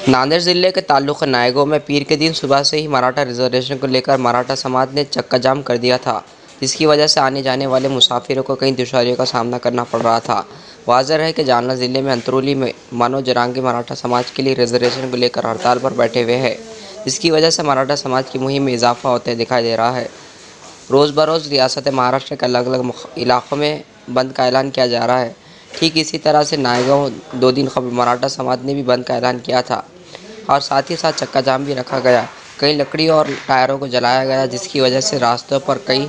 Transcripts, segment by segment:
नांदेड़ जिले के ताल्लुक़ नायगांव में पीर के दिन सुबह से ही मराठा रिजर्वेशन को लेकर मराठा समाज ने चक्का जाम कर दिया था, जिसकी वजह से आने जाने वाले मुसाफिरों को कई दुश्वारियों का सामना करना पड़ रहा था। वाज़ेह है कि जालना जिले में अंतरौली में मनोज जरांगी मराठा समाज के लिए रिजर्वेशन को लेकर हड़ताल पर बैठे हुए हैं, जिसकी वजह से मराठा समाज की मुहिम में इजाफा होते दिखाई दे रहा है। रोज़ बरोज़ रियासत महाराष्ट्र के अलग अलग इलाक़ों में बंद का ऐलान किया जा रहा है। ठीक इसी तरह से नायगांव 2 दिन कबल मराठा समाज ने भी बंद का ऐलान किया था और साथ ही साथ चक्का जाम भी रखा गया। कई लकड़ी और टायरों को जलाया गया, जिसकी वजह से रास्तों पर कई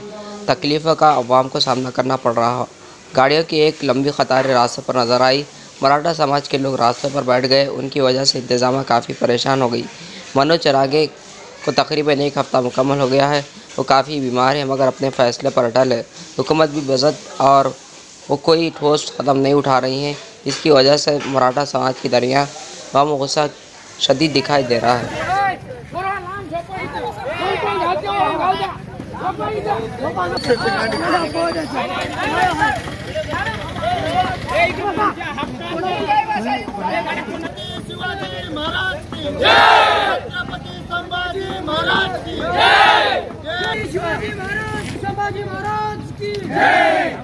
तकलीफ़ों का अवाम को सामना करना पड़ रहा। गाड़ियों की एक लंबी कतारें रास्तों पर नज़र आई। मराठा समाज के लोग रास्तों पर बैठ गए, उनकी वजह से इंतज़ाम काफ़ी परेशान हो गई। मनोज जरांगी को तकरीबन 1 हफ़्ता मुकम्मल हो गया है। वो काफ़ी बीमार है मगर अपने फ़ैसले पर अटल है। हुकूमत भी बजट और वो कोई ठोस कदम नहीं उठा रही है, जिसकी वजह से मराठा समाज की दरमियान गम और गुस्सा शदीद दिखाई दे रहा है। शिवाजी महाराज की जय।